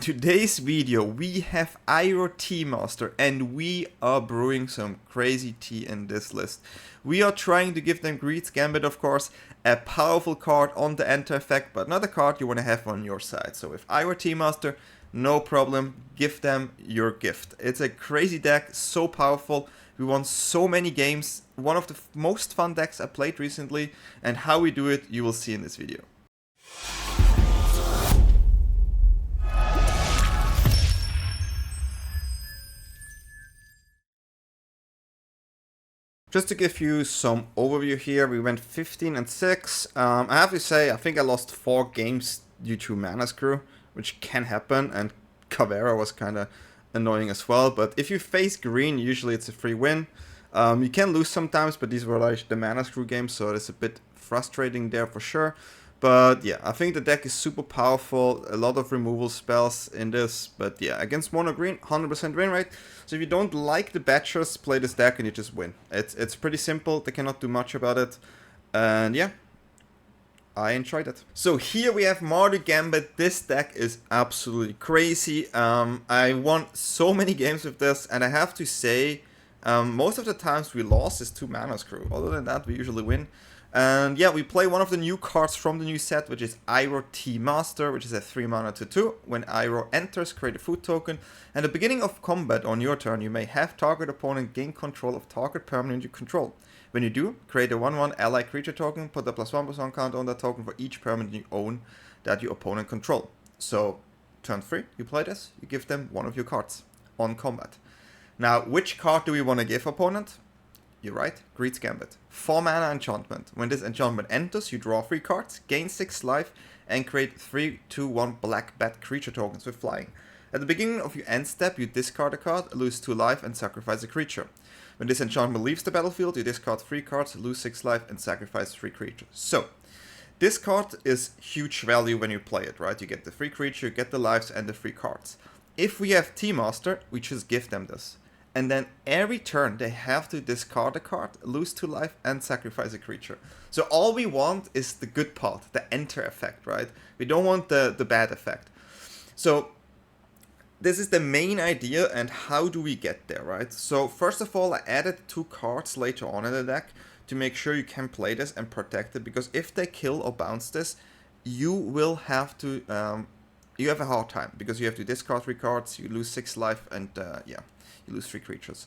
today's video we have Iroh Tea Master and we are brewing some crazy tea in this list. We are trying to give them Greeds Gambit, of course, a powerful card on the enter effect, but not a card you want to have on your side. So with Iroh Tea Master, no problem, give them your gift. It's a crazy deck, so powerful. We won so many games, one of the most fun decks I played recently, and how we do it you will see in this video. Just to give you some overview here, we went 15 and 6. I have to say, I think I lost 4 games due to mana screw, which can happen, and Caveira was kind of annoying as well. But if you face green, usually it's a free win. You can lose sometimes, but these were like the mana screw games, so it's a bit frustrating there for sure. But yeah, I think the deck is super powerful, a lot of removal spells in this, but yeah, against mono green, 100% win rate. So if you don't like the Badgers, play this deck and you just win. It's pretty simple, they cannot do much about it, and yeah, I enjoyed it. So here we have MARDU Gambit. This deck is absolutely crazy. I won so many games with this, and I have to say, most of the times we lost is 2 mana screw. Other than that, we usually win. And yeah, we play one of the new cards from the new set, which is Iroh Tea Master, which is a 3 mana 2/2. When Iroh enters, create a food token. At the beginning of combat on your turn, you may have target opponent gain control of target permanent you control. When you do, create a 1/1 ally creature token, put a +1/+1 counter on that token for each permanent you own that your opponent control. So, turn 3, you play this, you give them one of your cards on combat. Now, which card do we want to give opponent? You're right, Greeds Gambit. 4 mana enchantment. When this enchantment enters, you draw 3 cards, gain 6 life, and create 3/2/1 black bat creature tokens with flying. At the beginning of your end step, you discard a card, lose 2 life, and sacrifice a creature. When this enchantment leaves the battlefield, you discard 3 cards, lose 6 life, and sacrifice 3 creatures. So, this card is huge value when you play it, right? You get the 3 creature, you get the lives, and the 3 cards. If we have Tea Master, we just give them this. And then every turn they have to discard a card, lose 2 life, and sacrifice a creature. So all we want is the good part, the enter effect, right? We don't want the bad effect. So this is the main idea, and how do we get there, right? So first of all, I added 2 cards later on in the deck to make sure you can play this and protect it, because if they kill or bounce this, you will have to, you have a hard time, because you have to discard 3 cards, you lose 6 life, and yeah. You lose 3 creatures.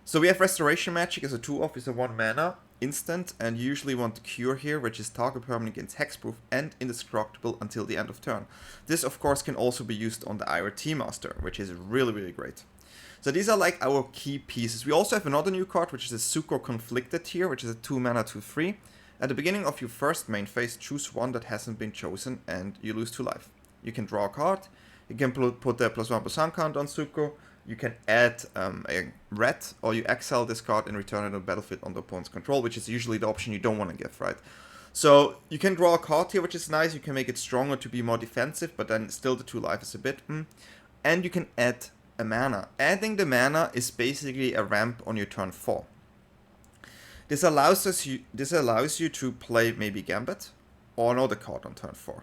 So we have Restoration Magic as a 2-off, is a 1 mana instant, and you usually want to Cure here, which is target permanent against hexproof and indestructible until the end of turn. This of course can also be used on the Iroh Tea Master, which is really great. So these are like our key pieces. We also have another new card, which is a Suko Conflicted here, which is a 2 mana 2/3. At the beginning of your first main phase, choose one that hasn't been chosen and you lose 2 life. You can draw a card, you can put the +1/+1 count on Suko. You can add a red, or you exile this card and return it to the battlefield under opponent's control, which is usually the option you don't want to give, right? So you can draw a card here, which is nice. You can make it stronger to be more defensive, but then still the 2 life is a bit. And you can add a mana. Adding the mana is basically a ramp on your turn 4. This allows you to play maybe Gambit or another card on turn 4.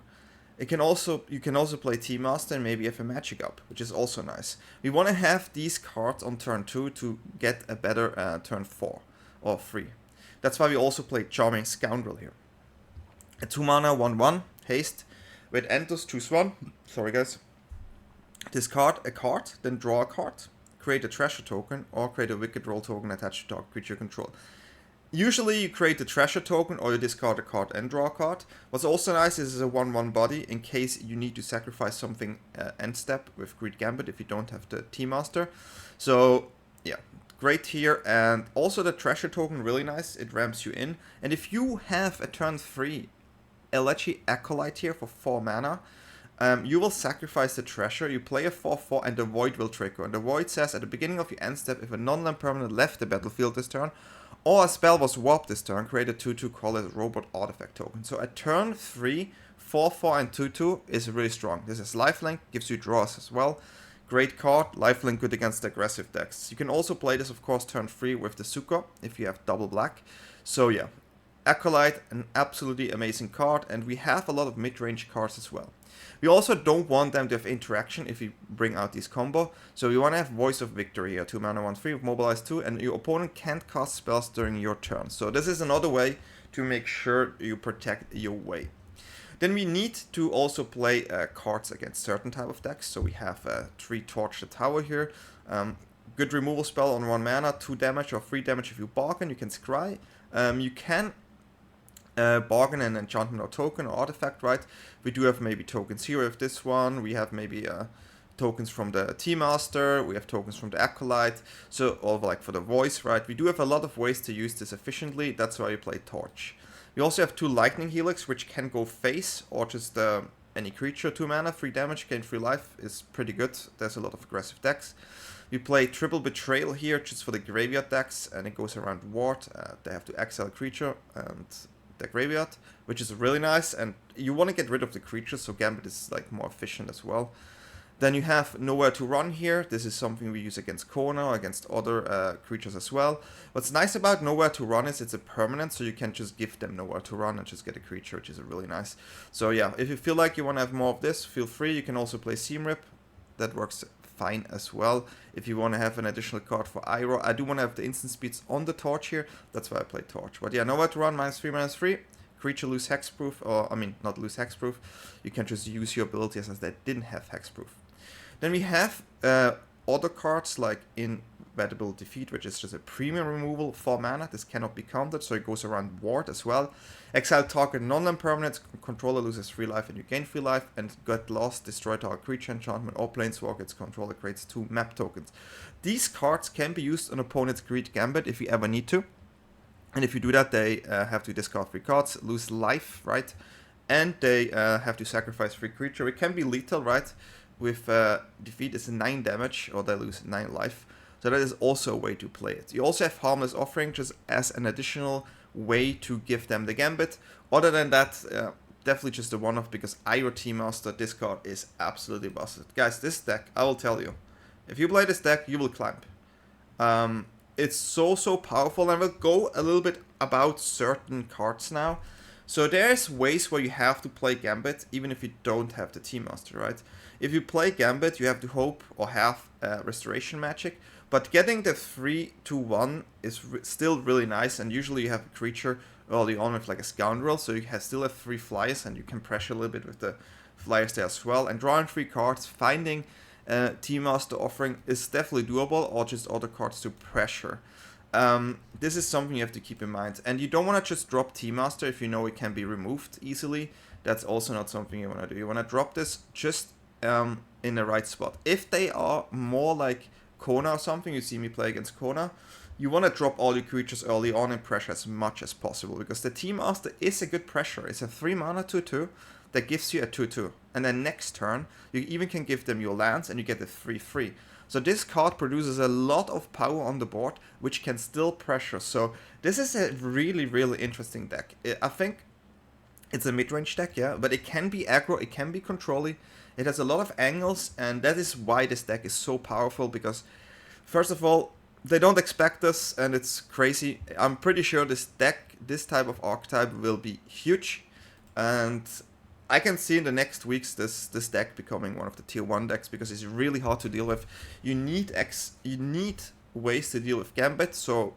You can also play Tea Master and maybe have a Magic up, which is also nice. We want to have these cards on turn 2 to get a better turn 4 or 3. That's why we also play Charming Scoundrel here. A 2 mana 1/1 haste. When it enters, choose 1. Sorry guys. Discard a card, then draw a card. Create a treasure token or create a wicked roll token attached to target creature control. Usually you create the treasure token or you discard a card and draw a card. What's also nice is a 1/1 body in case you need to sacrifice something end step with Greed Gambit if you don't have the Tea Master. So yeah, great here. And also the treasure token, really nice. It ramps you in. And if you have a turn 3 Elegy Acolyte here for 4 mana, you will sacrifice the treasure, you play a 4/4 and the Void will trigger. And the Void says at the beginning of your end step, if a non-land permanent left the battlefield this turn, or a spell was warped this turn, create a 2/2 call it Robot Artifact token. So at turn 3, 4/4 and 2/2 is really strong. This is lifelink, gives you draws as well. Great card, lifelink good against aggressive decks. You can also play this of course turn 3 with the Suko if you have double black. So yeah, Acolyte, an absolutely amazing card, and we have a lot of mid-range cards as well. We also don't want them to have interaction if we bring out this combo. So we want to have Voice of Victory here, 2 mana 1/3 with Mobilize 2, and your opponent can't cast spells during your turn. So this is another way to make sure you protect your way. Then we need to also play cards against certain type of decks. So we have 3 Torch the Tower here. Good removal spell on 1 mana, 2 damage or 3 damage if you bargain. You can scry. You can bargain an enchantment or token or artifact, right? We do have maybe tokens here with this one. We have maybe tokens from the Tea Master. We have tokens from the Acolyte. So, or like for the voice, right? We do have a lot of ways to use this efficiently. That's why we play Torch. We also have 2 Lightning Helix, which can go face or just any creature, 2 mana, 3 damage, gain 3 life is pretty good. There's a lot of aggressive decks. We play Triple Betrayal here just for the graveyard decks, and it goes around Ward. They have to exile a creature and the graveyard, which is really nice, and you want to get rid of the creatures, so Gambit is like more efficient as well. Then you have Nowhere to Run here. This is something we use against Kona, against other creatures as well. What's nice about Nowhere to Run is it's a permanent, so you can just give them Nowhere to Run and just get a creature, which is really nice. So yeah, if you feel like you want to have more of this, feel free. You can also play Seam Rip. That works fine as well. If you want to have an additional card for Iroh, I do want to have the instant speeds on the Torch here. That's why I play Torch. But yeah, Nowhere to Run, -3/-3. Creature lose hexproof, or I mean, not lose hexproof. You can just use your abilities as they didn't have hexproof. Then we have other cards like Inevitable Defeat, which is just a premium removal, 4 mana. This cannot be countered, so it goes around Ward as well. Exile target non-land permanent, controller loses 3 life and you gain 3 life, and Get Lost, destroy target creature, enchantment, or planeswalker. Its controller creates 2 map tokens. These cards can be used on opponent's Greed Gambit if you ever need to. And if you do that, they have to discard 3 cards, lose life, right? And they have to sacrifice 3 creature. It can be lethal, right? With defeat is 9 damage, or they lose 9 life. So that is also a way to play it. You also have Harmless Offering just as an additional way to give them the Gambit. Other than that, definitely just a one-off, because Iroh Tea Master, this card is absolutely busted. Guys, this deck, I will tell you, if you play this deck, you will climb. It's so powerful, and we'll go a little bit about certain cards now. So there's ways where you have to play Gambit, even if you don't have the Tea Master, right? If you play Gambit, you have to hope or have Restoration Magic, but getting the 3/1 is still really nice, and usually you have a creature early on with like a Scoundrel, so you still have 3 flyers, and you can pressure a little bit with the flyers there as well. And drawing 3 cards, finding Tea Master Offering is definitely doable, or just other cards to pressure. This is something you have to keep in mind, and you don't want to just drop Tea Master if you know it can be removed easily. That's also not something you want to do. You want to drop this just in the right spot. If they are more like Kona or something, you see me play against Kona, you want to drop all your creatures early on and pressure as much as possible, because the Tea Master is a good pressure. It's a 3 mana 2/2 that gives you a 2/2, and then next turn you even can give them your lands and you get a 3/3. So this card produces a lot of power on the board, which can still pressure. So this is a really interesting deck. I think it's a mid-range deck, yeah, but it can be aggro, it can be controlly. It has a lot of angles, and that is why this deck is so powerful, because first of all, they don't expect this, and it's crazy. I'm pretty sure this deck, this type of archetype, will be huge, and I can see in the next weeks this deck becoming one of the tier 1 decks, because it's really hard to deal with. You need ways to deal with Gambit, so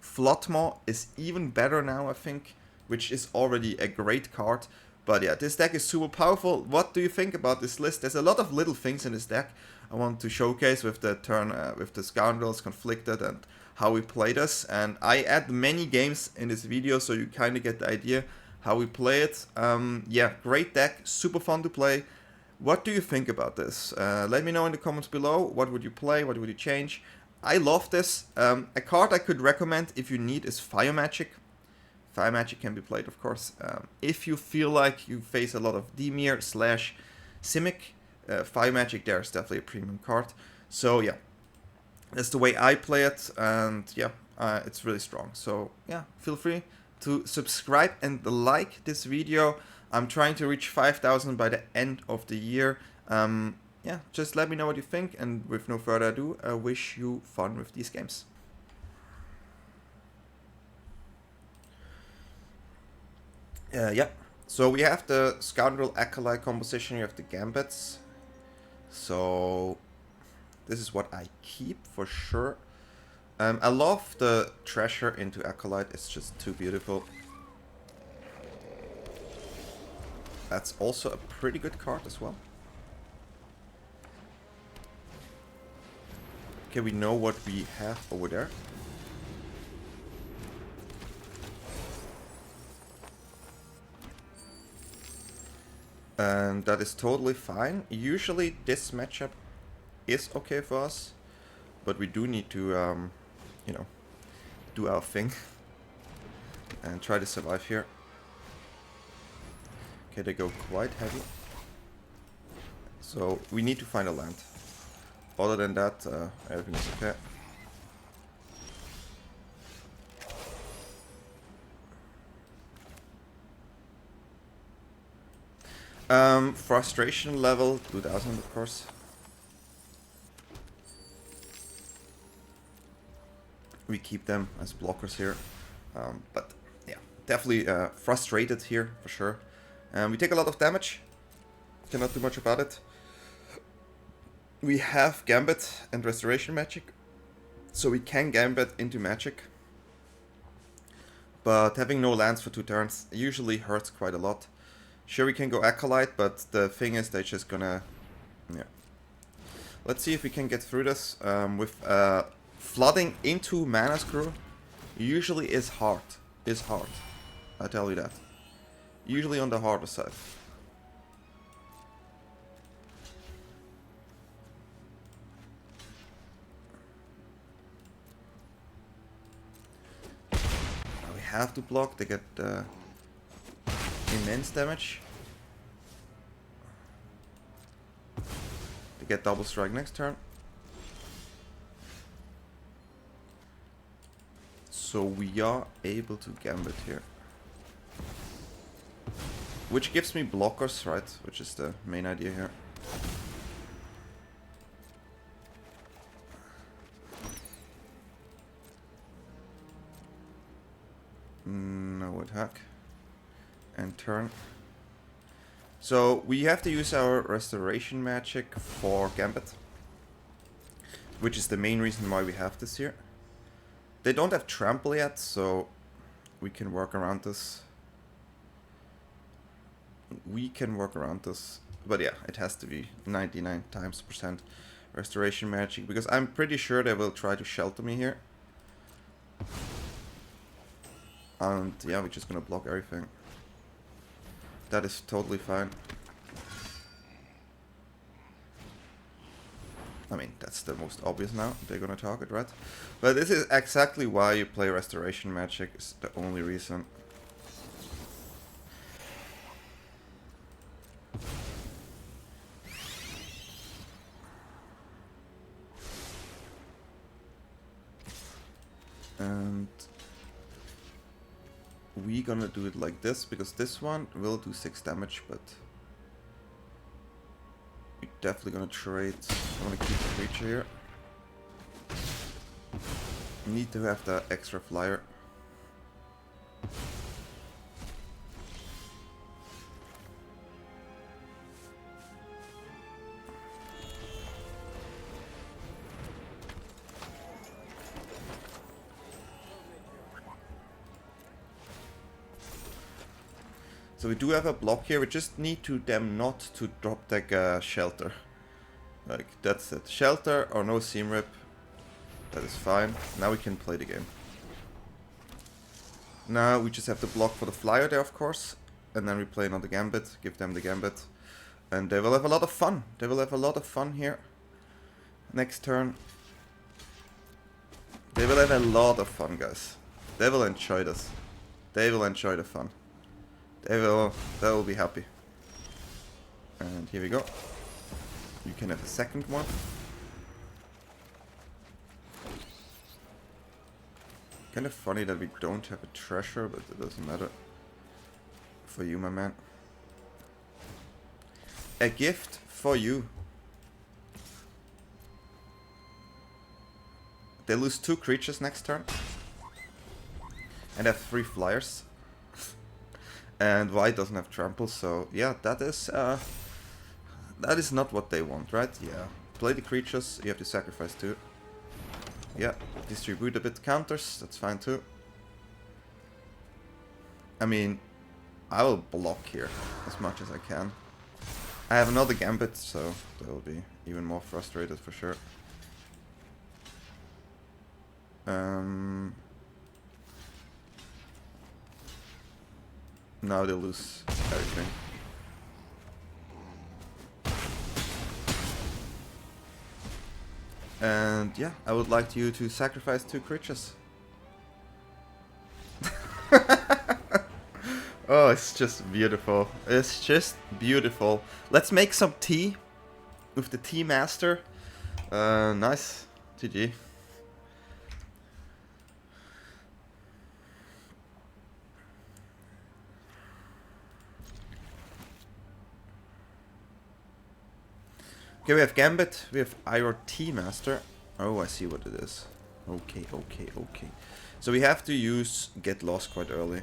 Floodmaw is even better now, I think, which is already a great card. But yeah, this deck is super powerful. What do you think about this list? There's a lot of little things in this deck I want to showcase with the turn, with the Scoundrels, Conflicted, and how we play this. And I add many games in this video, so you kind of get the idea how we play it. Yeah, great deck, super fun to play. What do you think about this? Let me know in the comments below. What would you play? What would you change? I love this. A card I could recommend if you need is Fire Magic. Fire Magic can be played, of course. If you feel like you face a lot of Dimir / Simic, Fire Magic there is definitely a premium card. So yeah, that's the way I play it, and yeah, it's really strong. So yeah, feel free to subscribe and like this video. I'm trying to reach 5,000 by the end of the year. Yeah, just let me know what you think, and with no further ado, I wish you fun with these games. Yeah, So we have the Scoundrel Acolyte composition, you have the Gambits. So this is what I keep for sure. I love the Treasure into Acolyte, it's just too beautiful. That's also a pretty good card as well. Okay, we know what we have over there. And that is totally fine. Usually this matchup is okay for us, but we do need to, you know, do our thing and try to survive here. Okay, they go quite heavy. So we need to find a land. Other than that, everything is okay. Frustration level 2000, of course. We keep them as blockers here. But yeah, definitely frustrated here for sure. We take a lot of damage. Cannot do much about it. We have Gambit and Restoration Magic, so we can Gambit into Magic. But having no lands for 2 turns usually hurts quite a lot. Sure, we can go Acolyte, but the thing is they're just gonna... yeah. Let's see if we can get through this. With flooding into Mana Screw usually is hard. I tell you that. Usually on the harder side. We have to block, they get immense damage. They get double strike next turn. So we are able to Gambit here. Which gives me blockers, right? Which is the main idea here. No attack. And turn. So we have to use our Restoration Magic for Gambit, which is the main reason why we have this here. They don't have Trample yet, so we can work around this. But yeah, it has to be 99% Restoration Magic, because I'm pretty sure they will try to shelter me here. And yeah, we're just gonna block everything. That is totally fine. I mean, that's the most obvious now. They're gonna target, right? But this is exactly why you play Restoration Magic. It's the only reason. And we're gonna do it like this, because this one will do 6 damage, but we're definitely gonna trade. I wanna keep the creature here. Need to have the extra flyer. So we do have a block here, we just need to them not to drop deck Shelter. Like, that's it. Shelter or no Seam Rip. That is fine. Now we can play the game. Now we just have to block for the flyer there, of course. And then we play another Gambit, give them the Gambit. And they will have a lot of fun. They will have a lot of fun here. Next turn. They will have a lot of fun, guys. They will enjoy this. They will enjoy the fun. They will be happy. And here we go. You can have a second one. Kind of funny that we don't have a treasure, but it doesn't matter. For you, my man. A gift for you. They lose 2 creatures next turn. And have 3 flyers. And white doesn't have trample, so yeah, that is not what they want, right? Yeah. Play the creatures, you have to sacrifice 2. Yeah, distribute a bit counters, that's fine too. I mean, I will block here as much as I can. I have another Gambit, so they will be even more frustrated for sure. Now they lose everything. And yeah, I would like you to sacrifice 2 creatures. Oh, it's just beautiful. It's just beautiful. Let's make some tea with the Tea Master. Nice. GG. Okay, we have Gambit, we have Iroh Tea Master. Oh, I see what it is. Okay. So we have to use Get Lost quite early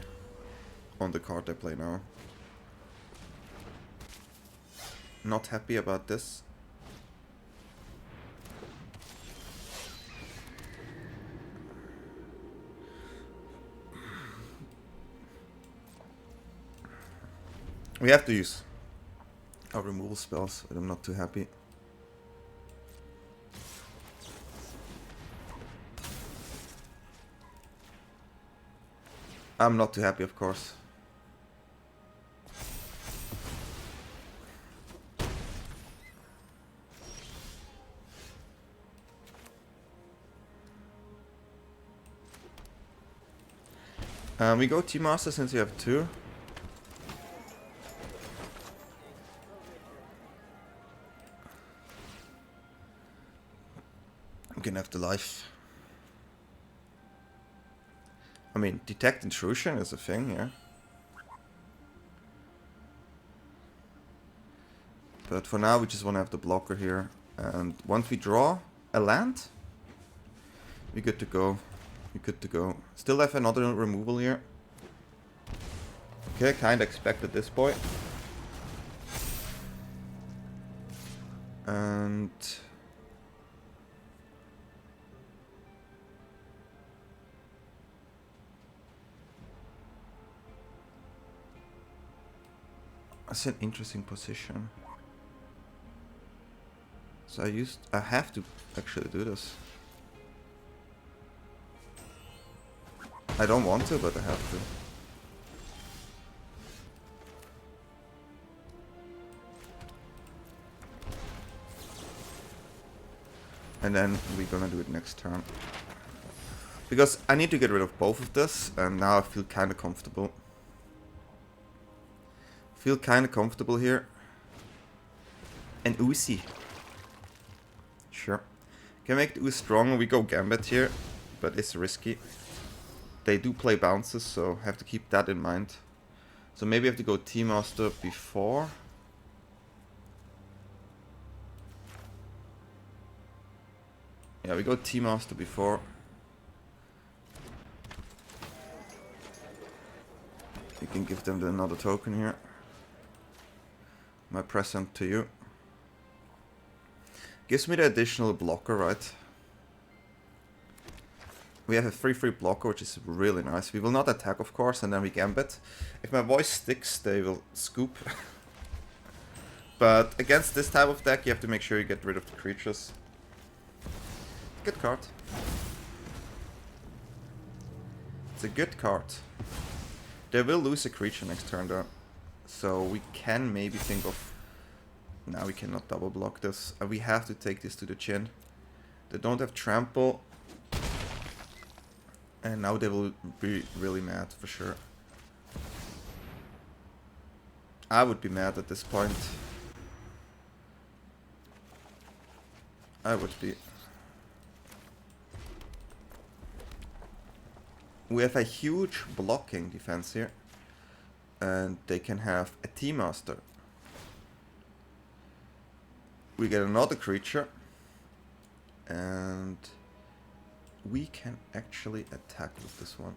on the card I play now. Not happy about this. We have to use our removal spells, but I'm not too happy. I'm not too happy, of course. We go Tea Master since you have 2. I'm gonna have the life. I mean, detect intrusion is a thing, yeah. But for now, we just want to have the blocker here. And once we draw a land, we're good to go. We're good to go. Still have another removal here. Okay, kinda expected this point. And that's an interesting position. So I have to actually do this. I don't want to, but I have to. And then we're gonna do it next turn. Because I need to get rid of both of this, and now I feel kinda comfortable. Feel kinda comfortable here. And Uzi. Sure. Can make the Uzi stronger, we go Gambit here, but it's risky. They do play bounces, so have to keep that in mind. So maybe I have to go Tea Master before. Yeah, we go Tea Master before. You can give them another token here. My present to you. Gives me the additional blocker, right? We have a 3/3 blocker, which is really nice. We will not attack, of course, and then we Gambit. If my voice sticks, they will scoop. But against this type of deck, you have to make sure you get rid of the creatures. Good card. It's a good card. They will lose a creature next turn, though. So we can maybe think of... Now we cannot double block this. We have to take this to the chin. They don't have trample. And now they will be really mad, for sure. I would be mad at this point. I would be. We have a huge blocking defense here. And they can have a Tea Master. We get another creature. And we can actually attack with this one.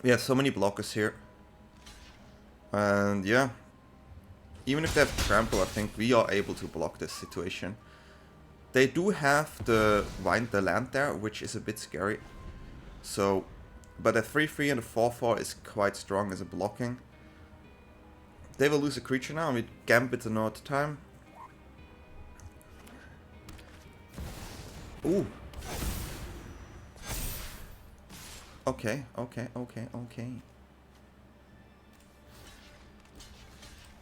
We have so many blockers here. And yeah, even if they have trample, I think we are able to block this situation. They do have the land there, which is a bit scary. So, but a 3-3 and a 4-4 is quite strong as a blocking. They will lose a creature now, and we Gambit another time. Ooh. Okay.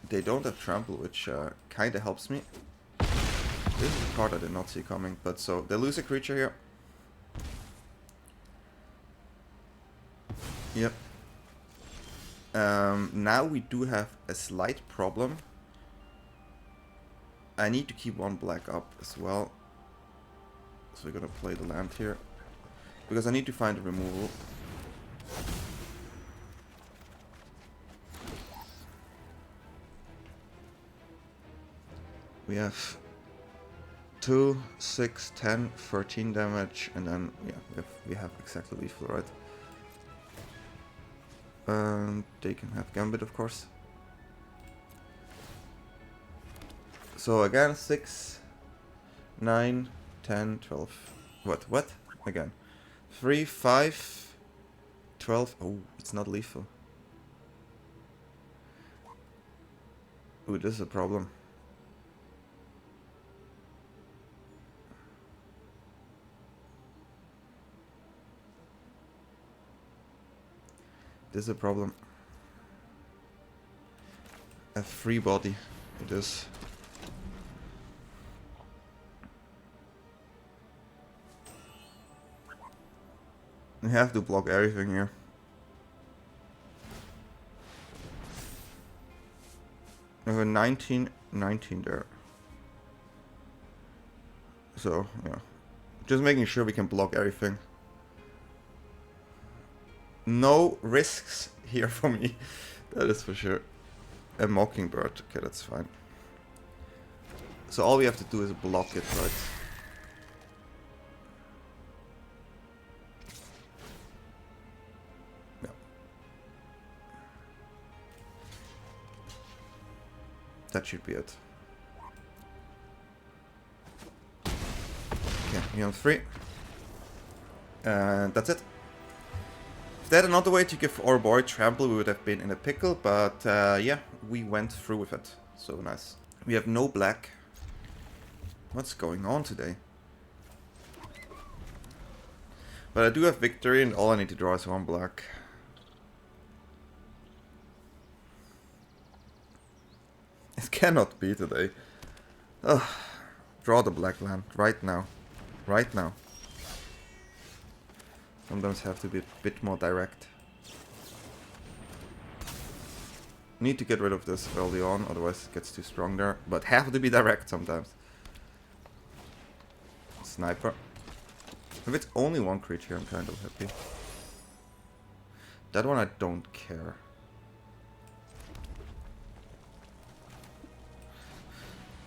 They don't have trample, which kinda helps me. This is a card I did not see coming, but so they lose a creature here. Yep. Now we do have a slight problem. I need to keep one black up as well. So we're gonna play the land here. Because I need to find a removal. We have 2, 6, 10, 13 damage, and then yeah, we have exactly lethal, right? And they can have Gambit, of course. So again, 6, 9, 10, 12. What? Again. 3, 5, 12. Oh, it's not lethal. Ooh, this is a problem. This is a problem. A free body. It is. We have to block everything here. We have a 19 there. So, yeah. Just making sure we can block everything. No risks here for me. That is for sure. A Mockingbird. Okay, that's fine. So all we have to do is block it, right? Yeah. That should be it. Okay, we're on 3. And that's it. If they had another way to give our boy trample, we would have been in a pickle, but yeah, we went through with it. So nice. We have no black. What's going on today? But I do have victory, and all I need to draw is 1 black. It cannot be today. Ugh. Draw the black land right now. Right now. Sometimes have to be a bit more direct. Need to get rid of this early on, otherwise it gets too strong there. But have to be direct sometimes. Sniper. If it's only 1 creature, I'm kind of happy. That one I don't care.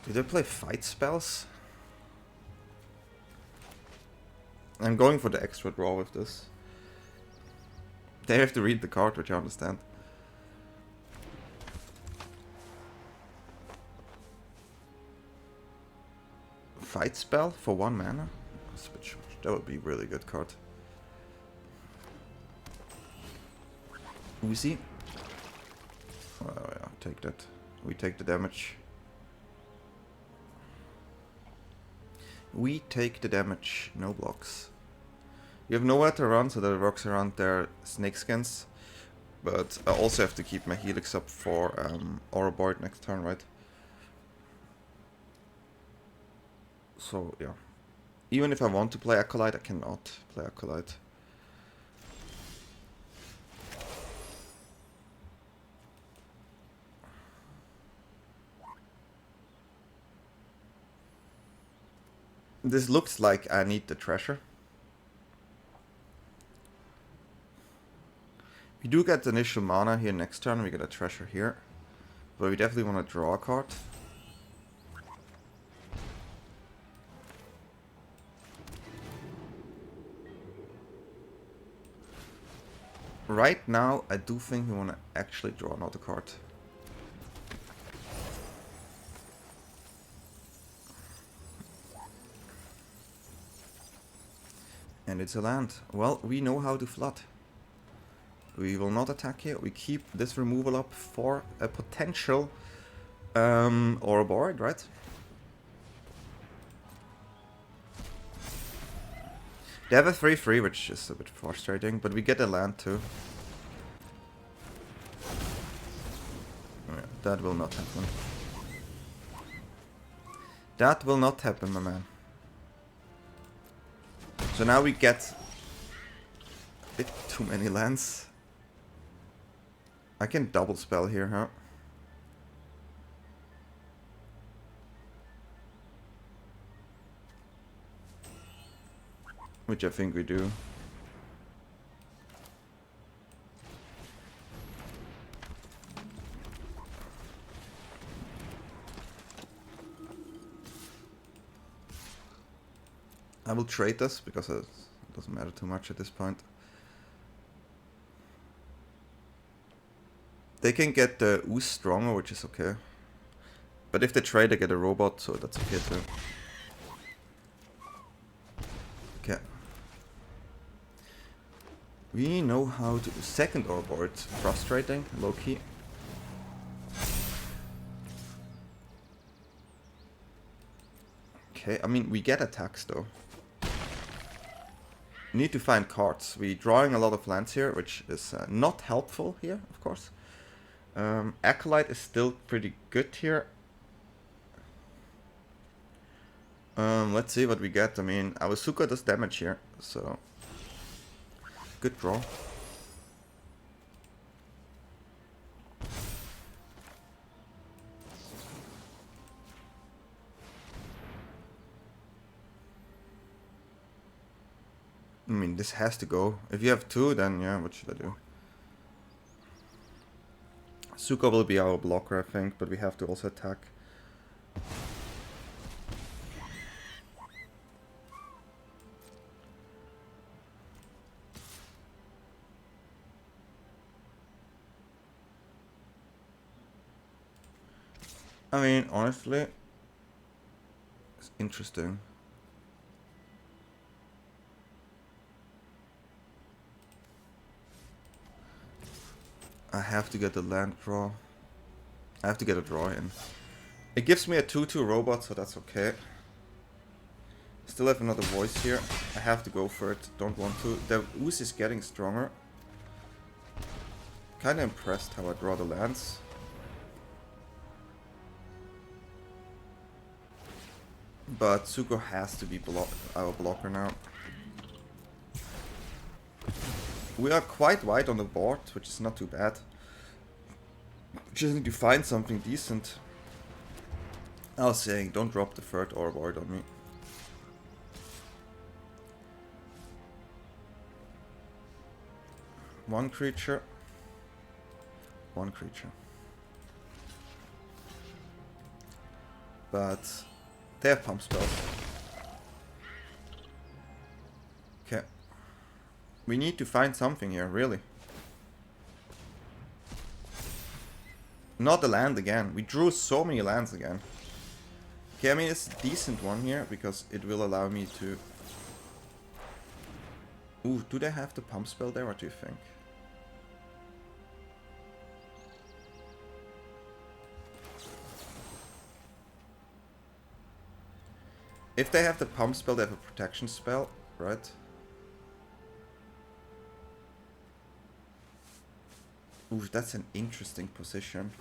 Do they play fight spells? I'm going for the extra draw with this. They have to read the card, which I understand. Fight spell for 1 mana? Switch. That would be a really good card. Uzi. Oh yeah, take that. We take the damage. We take the damage. No blocks. You have nowhere to run, so that works around their snakeskins. But I also have to keep my helix up for Aura Board next turn, right? So yeah. Even if I want to play Acolyte, I cannot play Acolyte. This looks like I need the treasure. We do get the initial mana here next turn, we get a treasure here. But we definitely want to draw a card. right now, I do think we want to actually draw another card. And it's a land. Well, we know how to flood. We will not attack here. We keep this removal up for a potential Ouroboros, right? They have a 3/3, which is a bit frustrating, but we get a land too. Yeah, that will not happen. That will not happen, my man. So now we get a bit too many lands. I can double spell here, huh? Which I think we do. I will trade this because it doesn't matter too much at this point. They can get the Ooze stronger, which is okay. But if they trade, they get a robot, so that's okay too. Okay. We know how to... Second Ouroboros, it's frustrating, low-key. Okay, I mean, we get attacks though. We need to find cards. We're drawing a lot of lands here, which is not helpful here, of course. Acolyte is still pretty good here. Let's see what we get. I mean, our Suka does damage here, so good draw. I mean, this has to go. If you have two, then yeah, what should I do? Suka will be our blocker, I think, but we have to also attack. I mean, honestly, it's interesting. I have to get the land draw. I have to get a draw in. It gives me a 2/2 robot, so that's okay. Still have another voice here. I have to go for it. Don't want to. The Ooze is getting stronger. Kinda impressed how I draw the lands. But Suko has to be our blocker now. We are quite wide on the board, which is not too bad. Just need to find something decent. I was saying, don't drop the third Ouroboros on me. One creature. One creature. But they have pump spells. Okay. We need to find something here, really. Not the land again. We drew so many lands again. Okay, I mean, it's a decent one here, because it will allow me to... Ooh, do they have the pump spell there, what do you think? If they have the pump spell, they have a protection spell, right? Ooh, that's an interesting position.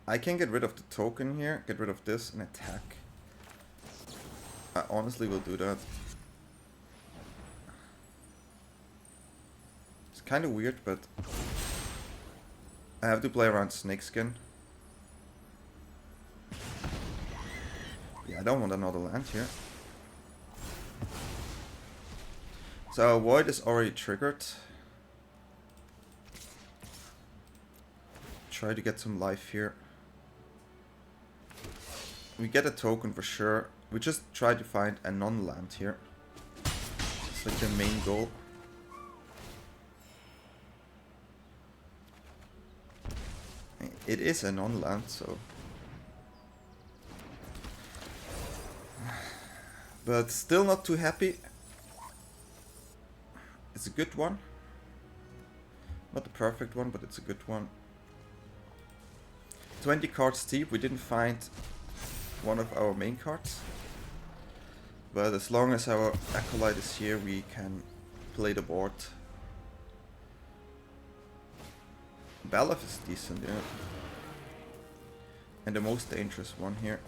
I can get rid of the token here, get rid of this, and attack. I honestly will do that. It's kind of weird, but I have to play around Snakeskin. Yeah, I don't want another land here. So our Void is already triggered. Try to get some life here. We get a token for sure. We just try to find a non-land here. It's like the main goal. It is a non-land, so... But still not too happy. It's a good one. Not the perfect one, but it's a good one. 20 cards deep, we didn't find one of our main cards. But as long as our Acolyte is here, we can play the board. Balaf is decent, yeah. And the most dangerous one here.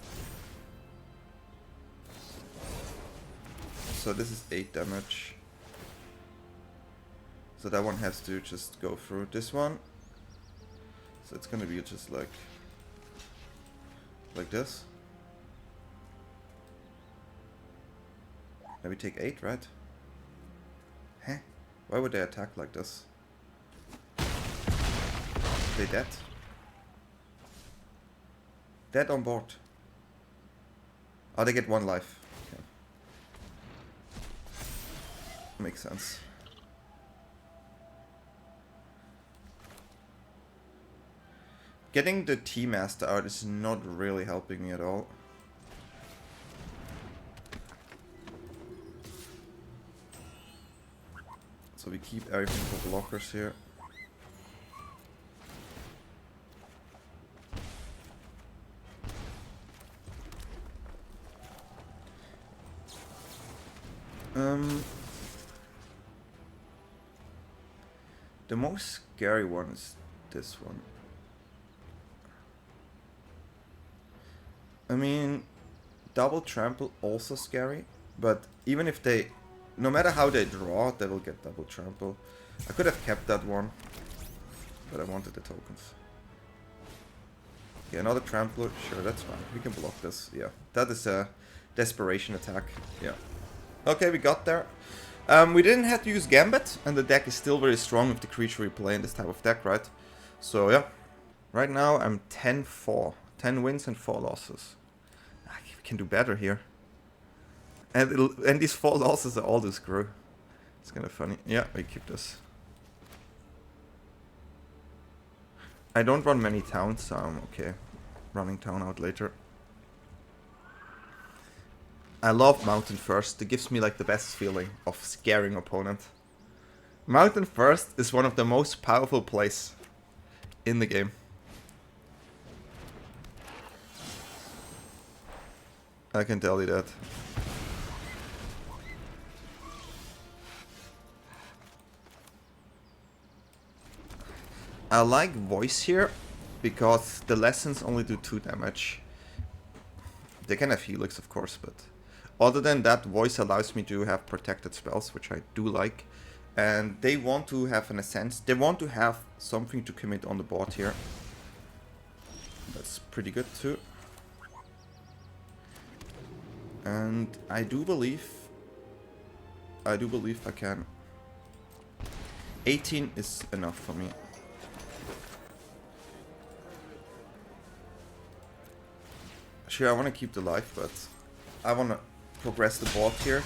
So this is 8 damage. So that one has to just go through this one. So it's gonna be just like this. Maybe take 8, right? Huh? Why would they attack like this? They dead? Dead on board. Oh, they get 1 life. Okay. Makes sense. Getting the Tea Master out is not really helping me at all. So we keep everything for blockers here. The most scary one is this one. I mean, double trample also scary, but even if they, no matter how they draw, they will get double trample. I could have kept that one, but I wanted the tokens. Yeah, another trampler, sure, that's fine. We can block this, yeah. That is a desperation attack, yeah. Okay, we got there. We didn't have to use Gambit, and the deck is still very strong with the creature we play in this type of deck, right? So, yeah. Right now, I'm 10-4. 10 wins and 4 losses. We can do better here. And these 4 losses are all to screw. It's kind of funny. Yeah, we keep this. I don't run many towns, so I'm okay running town out later. I love Mountain First. It gives me like the best feeling of scaring opponent. Mountain First is one of the most powerful plays in the game. I can tell you that. I like Voice here because the lessons only do 2 damage. They can have Helix, of course, but other than that, Voice allows me to have protected spells, which I do like. And they want to have an Essence. They want to have something to commit on the board here. That's pretty good too. And I do believe I can. 18 is enough for me. Sure, I want to keep the life, but I want to progress the board here.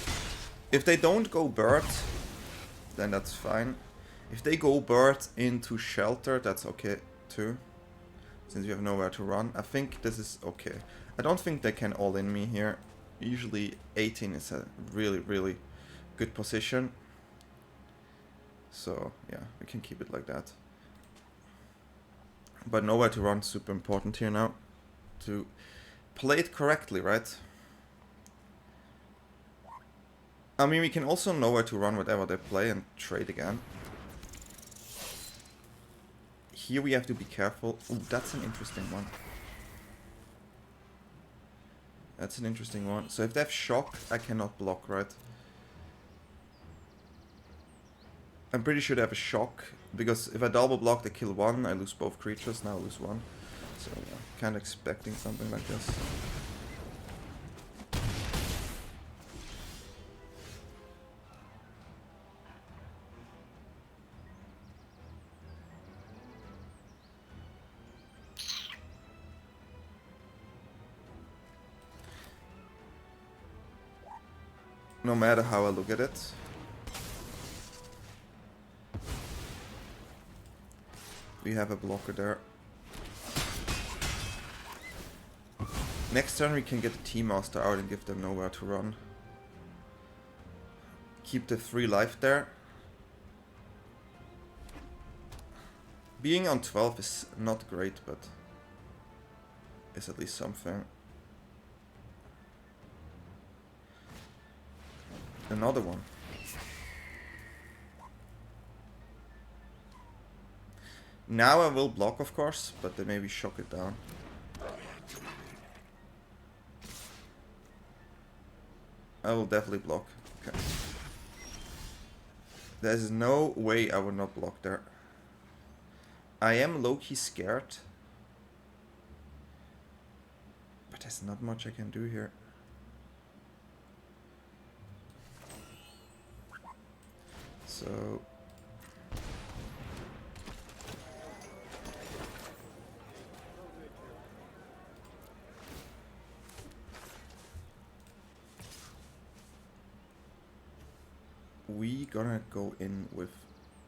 If they don't go bird, then that's fine. If they go bird into shelter, that's okay too. Since you have nowhere to run, I think this is okay. I don't think they can all in me here. Usually 18 is a really, really good position. So yeah, we can keep it like that. But nowhere to run, super important here now. To play it correctly, right? I mean, we can also know where to run whatever they play and trade again. Here we have to be careful. Oh, that's an interesting one. That's an interesting one. So if they have shock, I cannot block, right? I'm pretty sure they have a shock, because if I double block, they kill 1, I lose both creatures, now I lose 1. So yeah, kind of expecting something like this. No matter how I look at it. We have a blocker there. Next turn we can get the Tea Master out and give them nowhere to run. Keep the 3 life there. Being on 12 is not great, but it's at least something. Another one. Now I will block, of course, but then maybe shock it down. I will definitely block. Okay. There's no way I would not block there. I am low-key scared. But there's not much I can do here. So... we gonna go in with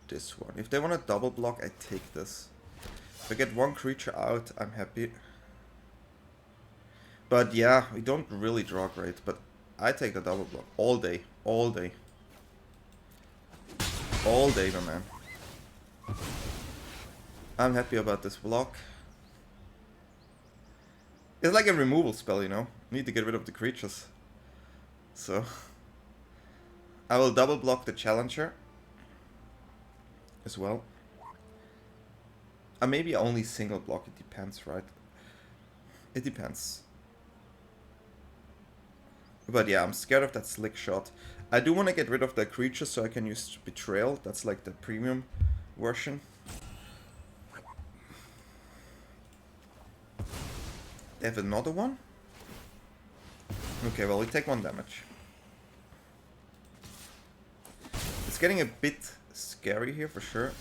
this one. If they want to double block, I take this. If I get one creature out, I'm happy. But yeah, we don't really draw great, but I take the double block all day, all day. All day, my man. I'm happy about this block. It's like a removal spell, you know? Need to get rid of the creatures. So... I will double block the Challenger as well. Maybe only single block, it depends, right? It depends. But yeah, I'm scared of that Slick Shot. I do want to get rid of the creature so I can use Betrayal. That's like the premium version. They have another one? Okay, well, we take 1 damage. It's getting a bit scary here for sure.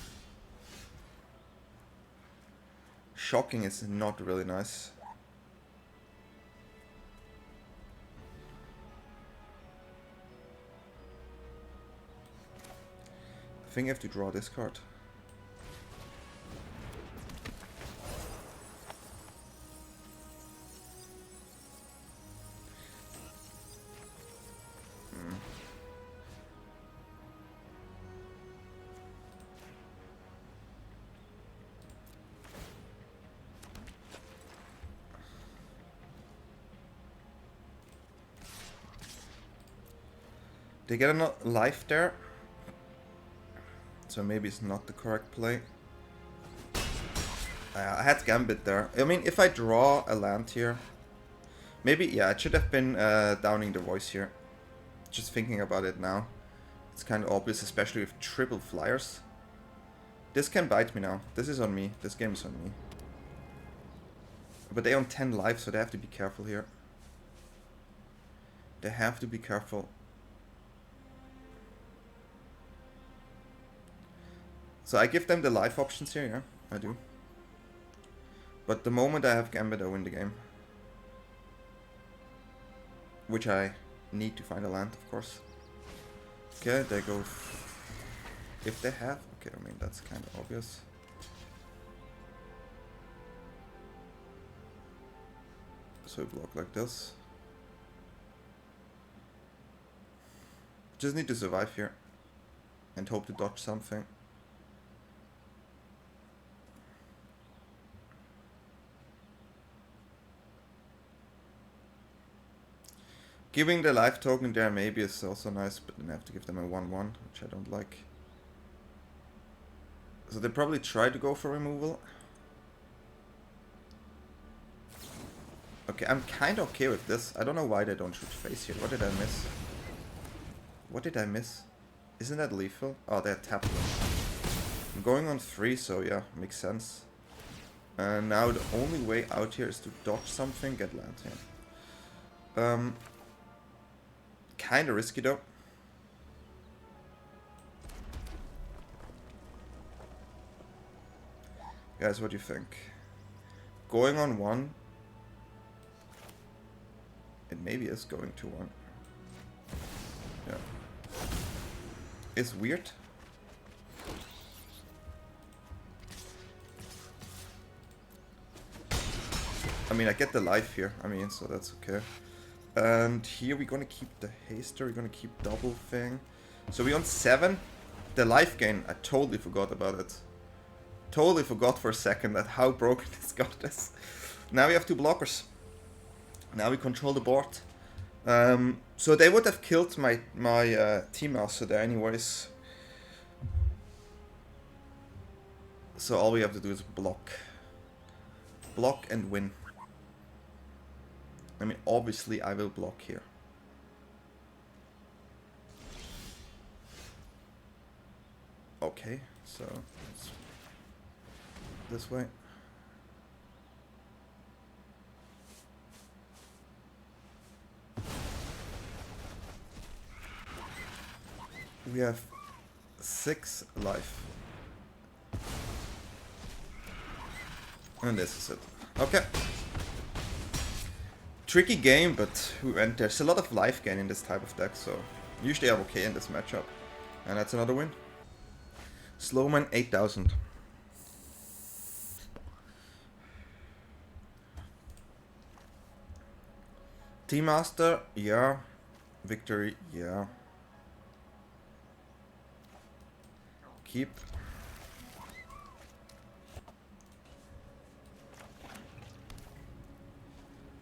Shocking is not really nice. I think I have to draw this card. They get a life there, so maybe it's not the correct play. I had Gambit there. I mean, if I draw a land here, maybe, yeah, it should have been downing the voice here. Just thinking about it now. It's kind of obvious, especially with triple flyers. This can bite me now. This is on me. This game is on me. But they own 10 life, so they have to be careful here. They have to be careful. So I give them the life options here, yeah, I do. But the moment I have Gambit, I win the game. Which I need to find a land, of course. Okay, they go... if they have... okay, I mean, that's kind of obvious. So we block like this. Just need to survive here. And hope to dodge something. Giving the life token there maybe is also nice, but then I have to give them a 1-1, which I don't like. So they probably try to go for removal. Okay, I'm kind of okay with this. I don't know why they don't shoot face here. What did I miss? What did I miss? Isn't that lethal? Oh, they're tapped. I'm going on 3, so yeah, makes sense. And now the only way out here is to dodge something, get land here. Kinda risky though. Guys, what do you think? Going on 1. It maybe is going to 1. Yeah. It's weird. mean, I get the life here. I mean, so that's okay. And here we're gonna keep the haster. We're gonna keep double thing. So we on 7. The life gain, I totally forgot about it. Totally forgot for a second that how broken this god is. Now we have 2 blockers. Now we control the board. So they would have killed my Tea Master there anyways. So all we have to do is block. Block and win. I mean, obviously I will block here. Okay, so it's this way. We have 6 life. And this is it. Okay. Tricky game, but there's a lot of life gain in this type of deck, so usually I'm okay in this matchup. And that's another win. Slowman 8000. Tea Master, yeah. Victory, yeah. Keep.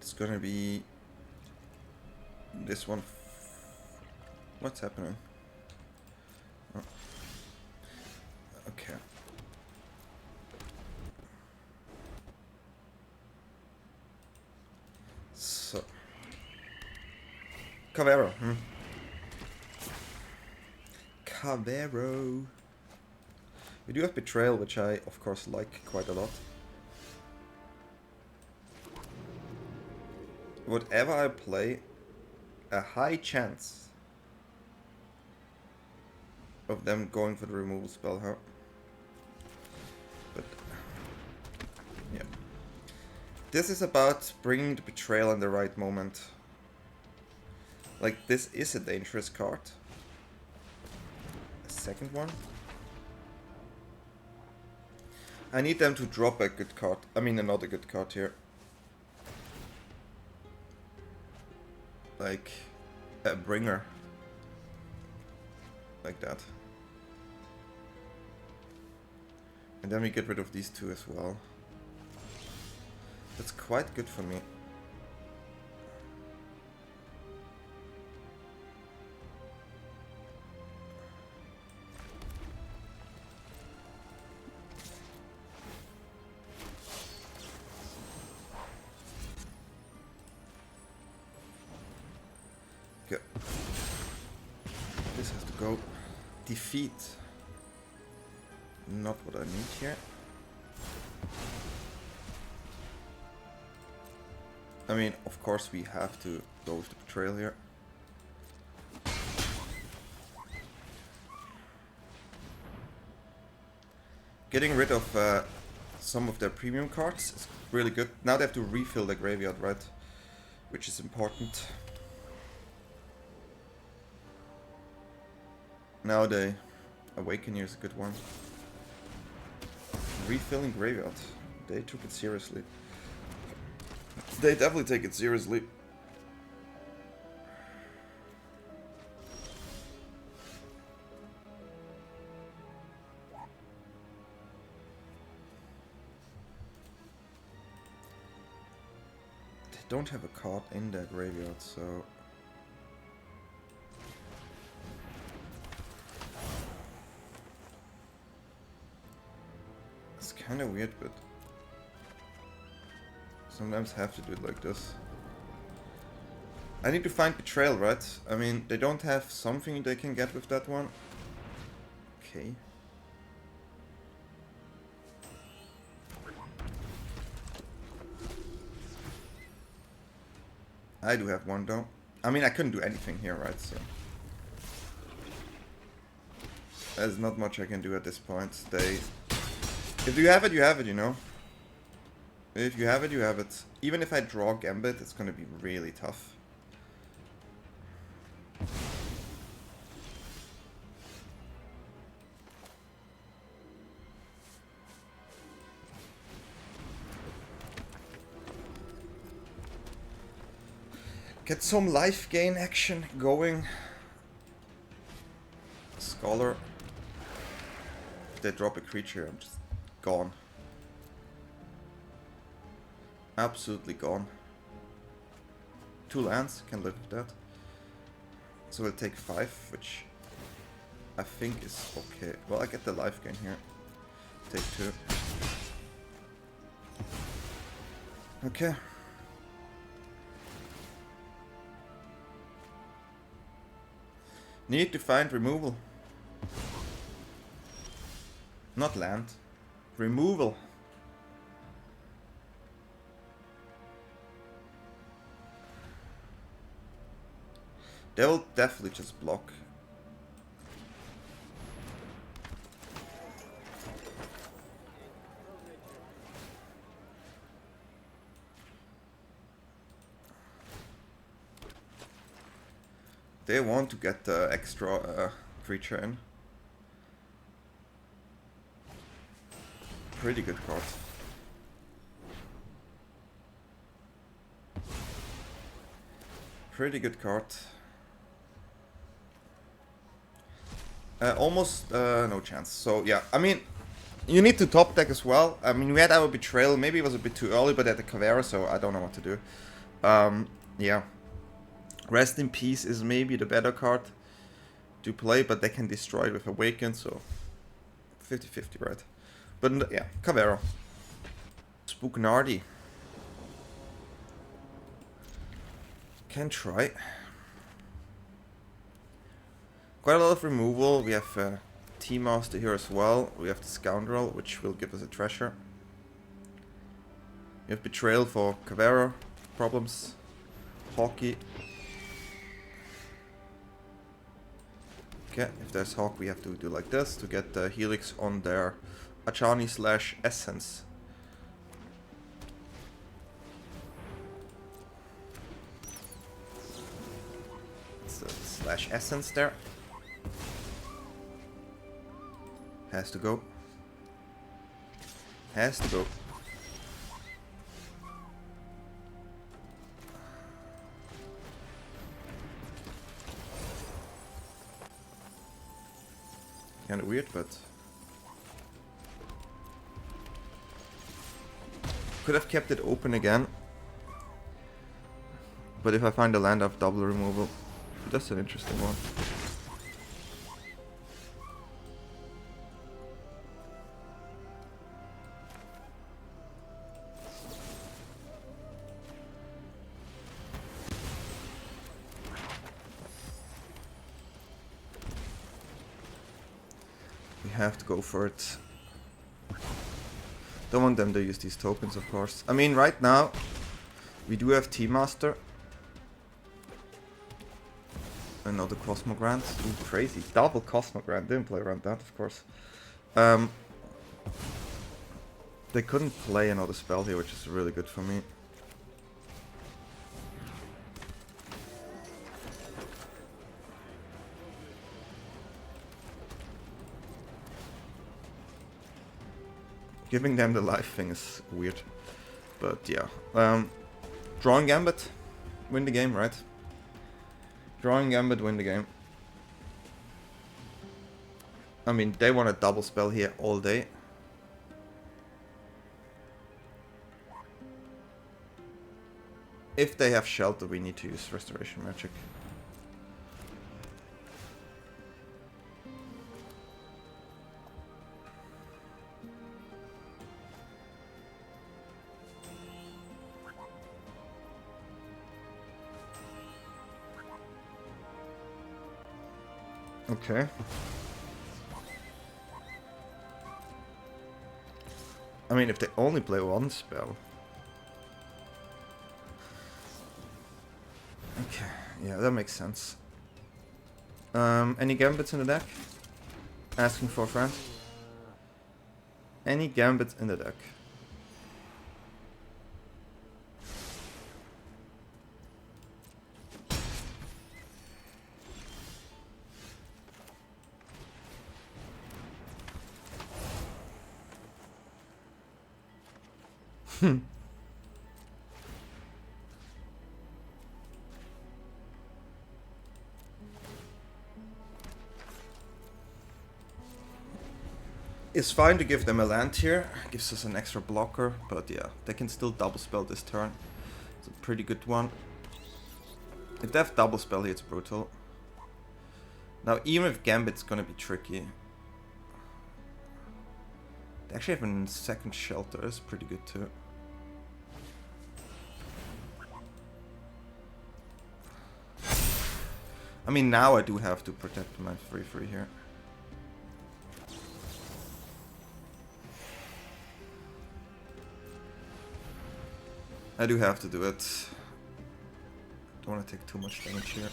It's gonna be this one. What's happening? Oh. Okay. So Cavero. Cavero. We do have Betrayal, which I of course like quite a lot. Whatever I play, a high chance of them going for the removal spell, huh? But yeah, this is about bringing the Betrayal in the right moment. Like, this is a dangerous card. A second one. I need them to drop a good card. I mean, another good card here. Like a bringer. Like that. And then we get rid of these 2 as well. That's quite good for me. Okay. This has to go. Defeat. Not what I need here. I mean, of course we have to go with the Betrayal here. Getting rid of some of their premium cards is really good. Now they have to refill the graveyard, right? Which is important. Now the Awaken here is a good one. Refilling graveyard. They took it seriously. They definitely take it seriously. They don't have a card in their graveyard, so... It's kind of weird, but... sometimes have to do it like this. I need to find Betrayal, right? I mean, they don't have something they can get with that one. Okay. I do have one though. I mean, I couldn't do anything here, right? So there's not much I can do at this point. If you have it, you have it, you know. If you have it, you have it. Even if I draw Gambit, it's gonna be really tough. Get some life gain action going. Scholar. If they drop a creature, I'm just gone. Absolutely gone. 2 lands, can live with that. So we'll take 5, which I think is okay. Well, I get the life gain here. Take 2. Okay. Need to find removal. Not land. Removal. They will definitely just block. They want to get the extra creature in. Pretty good card. Pretty good card. Almost no chance. So yeah, I mean, you need to top deck as well. I mean, we had our Betrayal. Maybe it was a bit too early, but at the Caveira, so I don't know what to do. Yeah. Rest in Peace is maybe the better card to play, but they can destroy it with Awaken, so 50-50, right? But yeah, Caveira. Spooknardi. Can try. Quite a lot of removal. We have Tea Master here as well. We have the Scoundrel, which will give us a treasure. We have Betrayal for Caveira problems. Hockey. Okay, if there's Hawk, we have to do like this to get the Helix on their Achani/Essence. It's a /Essence there. Has to go. Has to go. Kinda weird, but could have kept it open again. But if I find a land of double removal, that's an interesting one. Have to go for it. Don't want them to use these tokens, of course. I mean, right now we do have Tea Master. Another Cosmogrant. Ooh, crazy. Double Cosmogrant. Didn't play around that, of course. They couldn't play another spell here, which is really good for me. Giving them the life thing is weird, but yeah. Drawing Gambit, win the game, right? Drawing Gambit, win the game. I mean, they want a double spell here all day. If they have Shelter, we need to use Restoration Magic. Okay. I mean, if they only play one spell. Okay, yeah, that makes sense. Any Gambits in the deck? Asking for a friend. Any Gambits in the deck? It's fine to give them a land here. Gives us an extra blocker, but yeah, they can still double spell this turn. It's a pretty good one. If they have double spell here, it's brutal. Now, even if Gambit's gonna be tricky. They actually have a second shelter, that's pretty good too. I mean, now I do have to protect my 3/3 here. I do have to do it. Don't want to take too much damage here.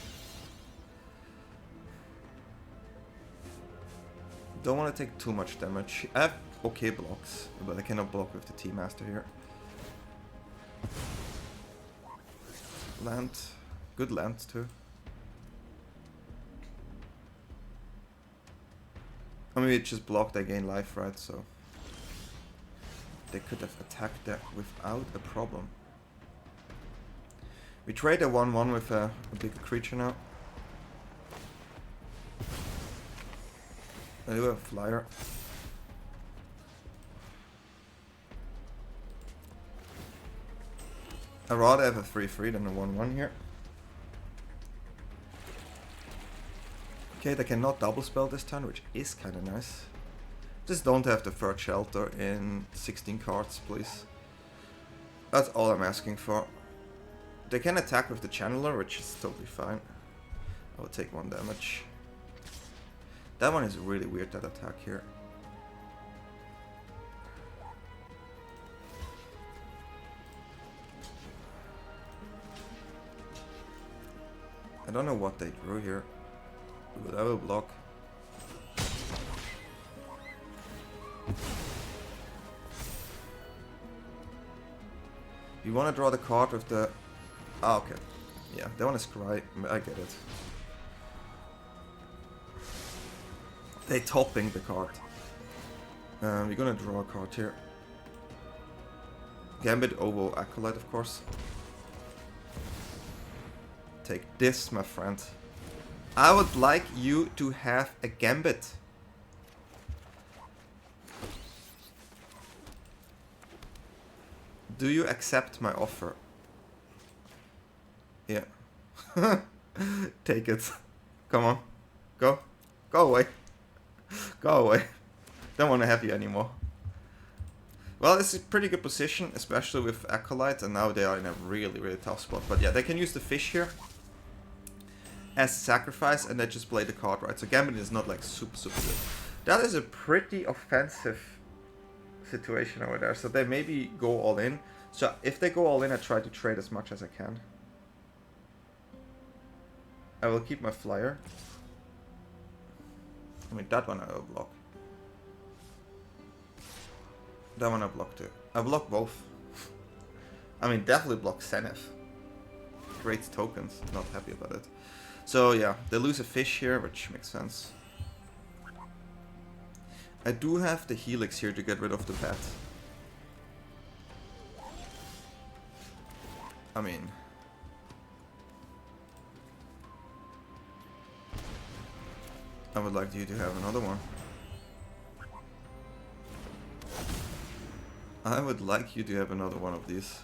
Don't want to take too much damage. I have okay blocks, but I cannot block with the Tea Master here. Land. Good land too. I mean, it just blocked, I gain life, right? So they could have attacked that without a problem. We trade a 1/1 with a bigger creature now. I do have a flyer. I'd rather have a 3/3 than a 1/1 here. Okay, they cannot double spell this turn, which is kind of nice. Just don't have the third shelter in 16 cards, please. That's all I'm asking for. They can attack with the channeler, which is totally fine. I will take 1 damage. That one is really weird, that attack here. I don't know what they drew here, but I will block. You want to draw the card with the... Ah, okay. Yeah, they want to scry. I get it. They topping the card. We're gonna draw a card here. Gambit over Acolyte, of course. Take this, my friend. I would like you to have a Gambit. Do you accept my offer? Yeah. Take it. Come on. Go. Go away. Go away. Don't want to have you anymore. Well, it's a pretty good position, especially with Acolyte, and now they are in a really, really tough spot. But yeah, they can use the fish here as sacrifice, and they just play the card, right? So Gambit is not like super, super good. That is a pretty offensive situation over there. So they maybe go all in. So if they go all in, I try to trade as much as I can. I will keep my flyer. I mean, that one I will block. That one I block too. I block both. I mean, definitely block Zenith. Great tokens. Not happy about it. So yeah, they lose a fish here, which makes sense. I do have the Helix here to get rid of the bat. I mean... I would like you to have another one. I would like you to have another one of these.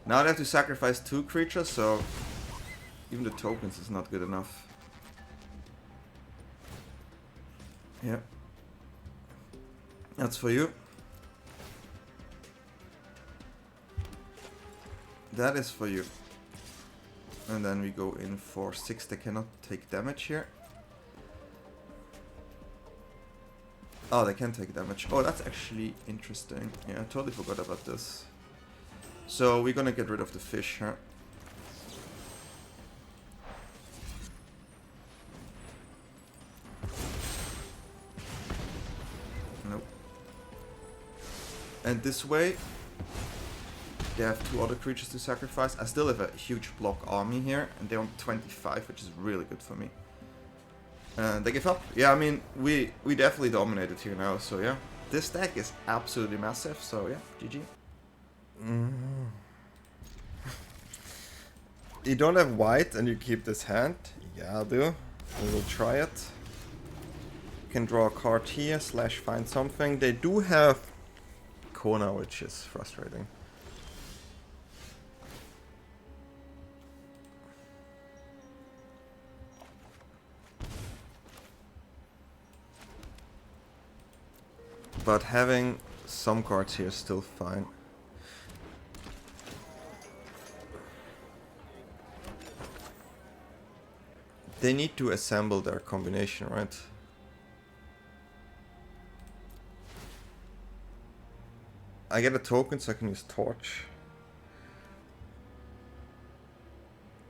Now they have to sacrifice 2 creatures, so even the tokens is not good enough. Yeah. That's for you. That is for you. And then we go in for 6. They cannot take damage here. Oh, they can take damage. Oh, that's actually interesting. Yeah, I totally forgot about this. So we're gonna get rid of the fish here. Nope. And this way, they have 2 other creatures to sacrifice. I still have a huge block army here, and they're on 25, which is really good for me. And they give up. Yeah, I mean, we definitely dominated here now, so yeah. This deck is absolutely massive, so yeah, GG. Mm. You don't have white and you keep this hand? Yeah, I do. We will try it. You can draw a card here, slash find something. They do have Kona, which is frustrating. But having some cards here is still fine. They need to assemble their combination, right? I get a token so I can use Torch.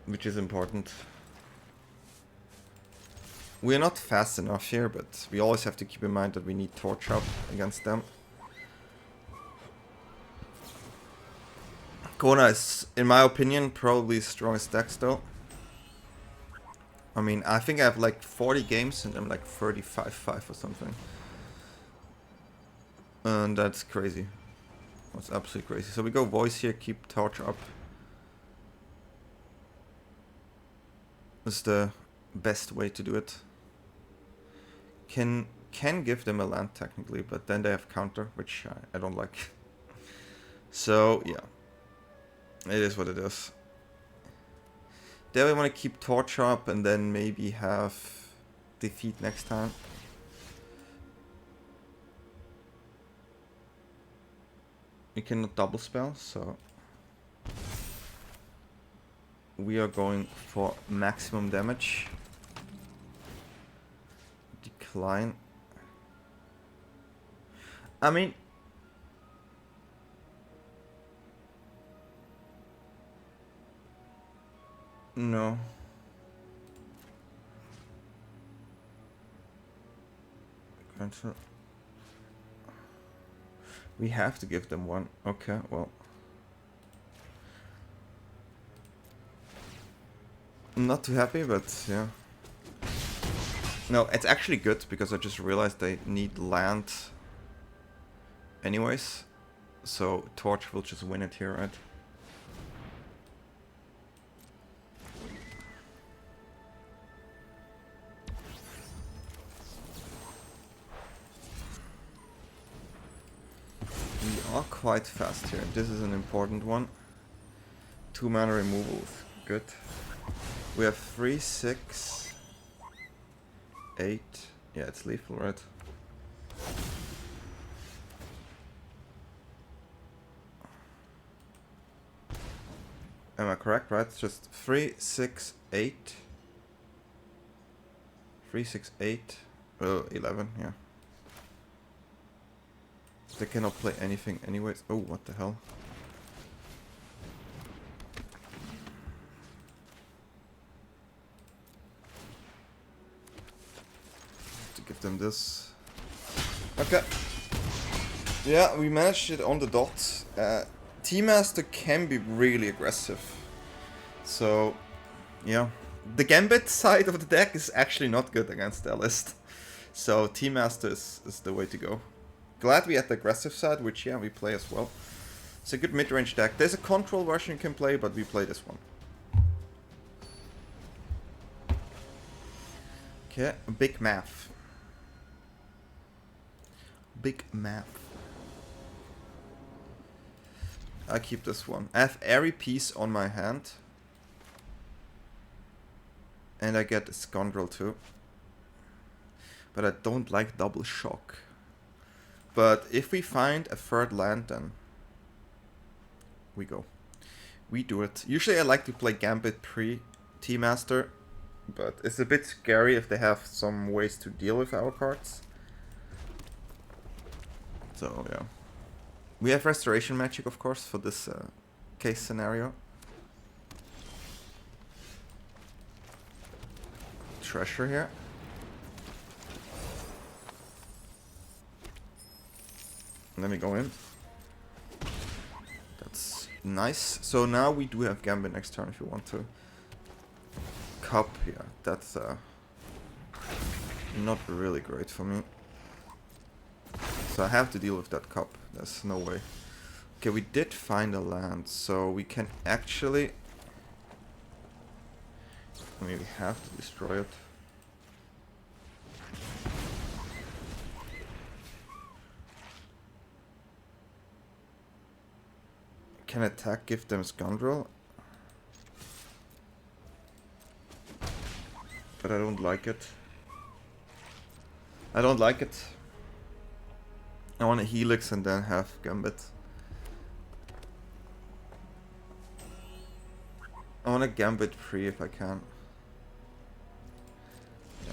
Which is important. We are not fast enough here, but we always have to keep in mind that we need Torch up against them. Kona is, in my opinion, probably the strongest deck still. I mean, I think I have like 40 games and I'm like 35-5 or something. And that's crazy. That's absolutely crazy. So we go Voice here, keep Torch up. That's the best way to do it. Can give them a land technically, but then they have counter, which I don't like. So yeah, it is what it is. There we want to keep Torch up and then maybe have defeat next time. We cannot double spell, so we are going for maximum damage. Decline. I mean, no. Cancel. We have to give them one. Okay, well. I'm not too happy, but yeah. No, it's actually good because I just realized they need land anyways. So Torch will just win it here, right? We are quite fast here. This is an important one. 2 mana removal, good. We have 3, 6, 8. Yeah, it's lethal, right? Am I correct, right? It's just 3, 6, 8. 3, 6, 8. Oh, 11, yeah. They cannot play anything anyways. Oh, what the hell? To give them this. Okay. Yeah, we managed it on the dot. Tea Master can be really aggressive. So, yeah. The Gambit side of the deck is actually not good against their list. So, Tea Master is the way to go. Glad we had the aggressive side, which, yeah, we play as well. It's a good mid-range deck. There's a control version you can play, but we play this one. Okay, big math. Big math. I keep this one. I have Airy Piece on my hand. And I get a Scoundrel too. But I don't like double shock. But if we find a third land, then we go. We do it. Usually I like to play Gambit pre-Tea Master, but it's a bit scary if they have some ways to deal with our cards. So yeah. We have Restoration Magic, of course, for this case scenario. Treasure here. Let me go in. That's nice. So now we do have Gambit next turn if you want to. Cup, yeah, that's not really great for me. so I have to deal with that cup. There's no way. Okay, we did find a land, so we can actually... I mean, we have to destroy it. Can attack give them scoundrel? But I don't like it. I don't like it. I want a Helix and then have Gambit. I want a Gambit free if I can. Yeah.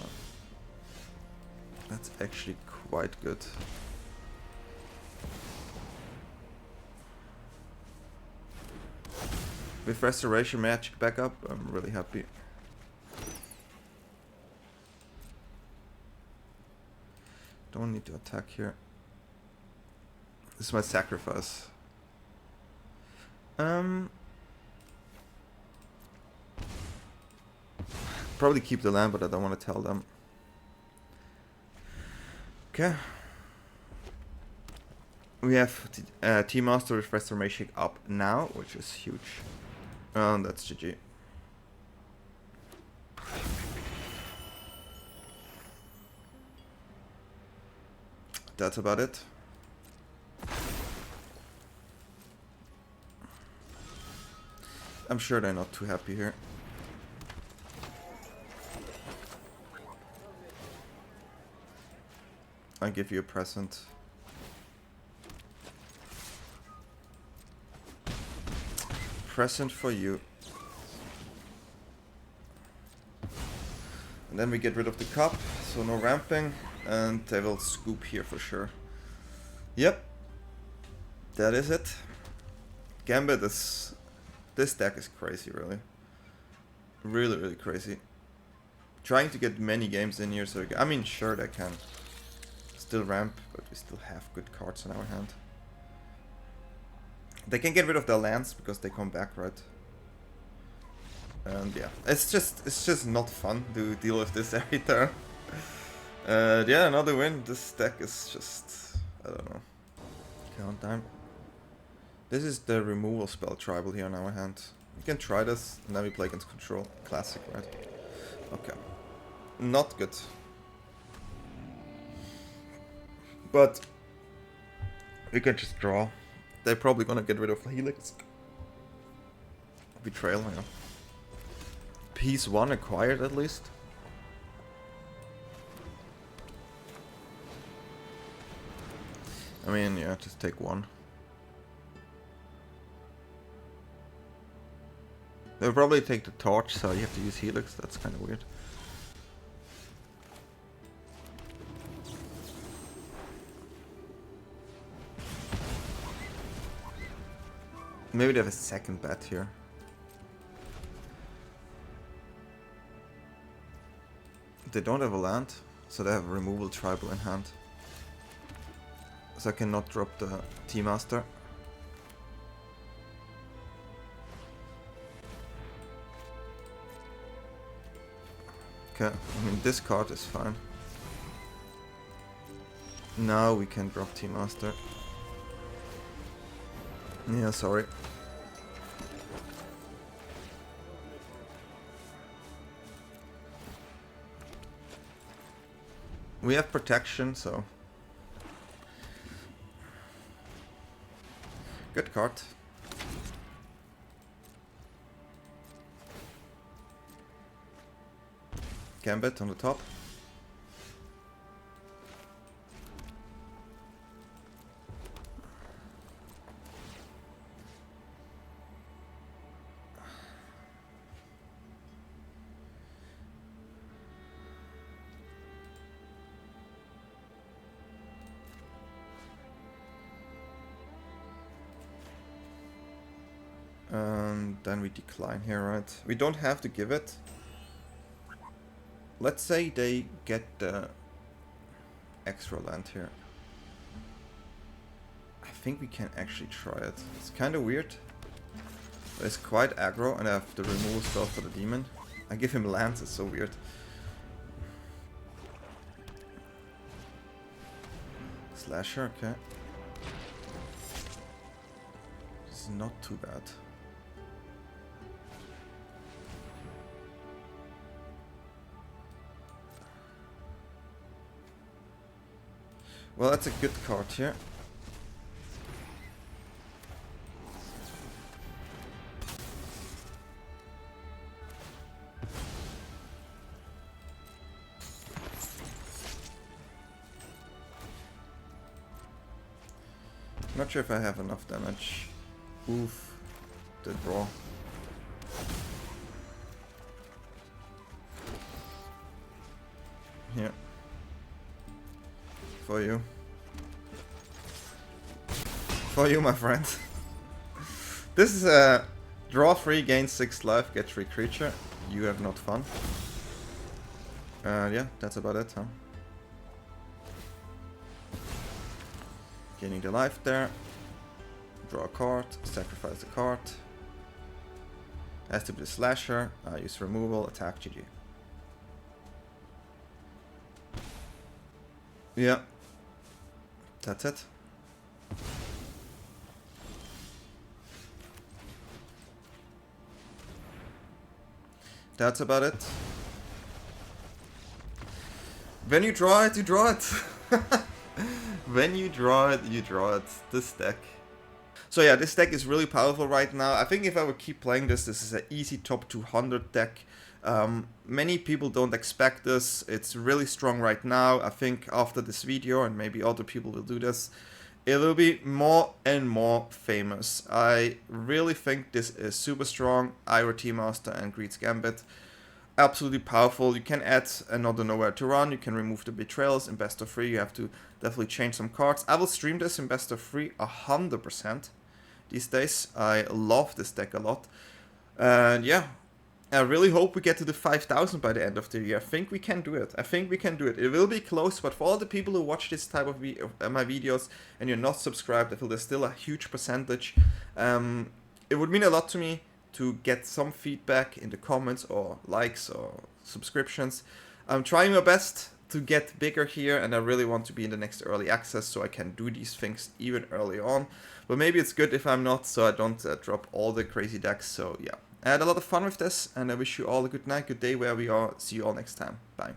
That's actually quite good. With Restoration Magic backup, I'm really happy. Don't need to attack here. This is my sacrifice. Probably keep the land, but I don't want to tell them. Okay. We have Tea Master with Restoration up now, which is huge. And that's GG. That's about it. I'm sure they're not too happy here. I'll give you a present. Present for you. And then we get rid of the cup, so no ramping, and they will scoop here for sure. Yep. That is it. Gambit is... This deck is crazy, really. Really, really crazy. Trying to get many games in here, so... I mean, sure, they can still ramp, but we still have good cards in our hand. They can get rid of their lands, because they come back, right? And yeah, it's just not fun to deal with this every turn. Yeah, another win. This deck is just... I don't know. Count time. This is the removal spell tribal here on our hand. We can try this, and then we play against control. Classic, right? Okay. Not good. But we can just draw. They're probably gonna get rid of Helix. Betrayal, yeah. Piece 1 acquired at least. I mean, yeah, just take one. They'll probably take the torch, so you have to use Helix. That's kind of weird. Maybe they have a second bet here. They don't have a land, so they have a removal tribal in hand. So I cannot drop the Tea Master. Okay, I mean this card is fine. Now we can drop Tea Master. Yeah, sorry. We have protection, so... Good card. Gambit on the top. Then we decline here, right? We don't have to give it. Let's say they get the extra land here. I think we can actually try it. It's kind of weird. But it's quite aggro, and I have the removal spell for the demon. I give him lands, it's so weird. Slasher, okay. It's not too bad. Well, that's a good card here. Not sure if I have enough damage. Oof. The draw. Here. For you. For you, my friend. This is a draw 3, gain 6 life, get 3 creature. You have not fun. Yeah, that's about it, huh? Gaining the life there. Draw a card, sacrifice a card. Has to be the slasher. Use removal, attack, GG. Yeah. That's it. That's about it. When you draw it, you draw it. When you draw it, you draw it. This deck. So yeah, this deck is really powerful right now. I think if I would keep playing this, this is an easy top 200 deck. Many people don't expect this. It's really strong right now. I think after this video, and maybe other people will do this, it will be more and more famous. I really think this is super strong. Iroh Tea Master and Greeds Gambit. Absolutely powerful. You can add another Nowhere to Run. You can remove the betrayals in best of 3. You have to definitely change some cards. I will stream this in best of 3 100% these days. I love this deck a lot. And yeah, I really hope we get to the 5,000 by the end of the year. I think we can do it. I think we can do it. It will be close, but for all the people who watch this type of my videos and you're not subscribed, I feel there's still a huge percentage. It would mean a lot to me to get some feedback in the comments or likes or subscriptions. I'm trying my best to get bigger here, and I really want to be in the next early access so I can do these things even early on. But maybe it's good if I'm not, so I don't drop all the crazy decks. So yeah, I had a lot of fun with this, and I wish you all a good night, good day where we are. See you all next time. Bye.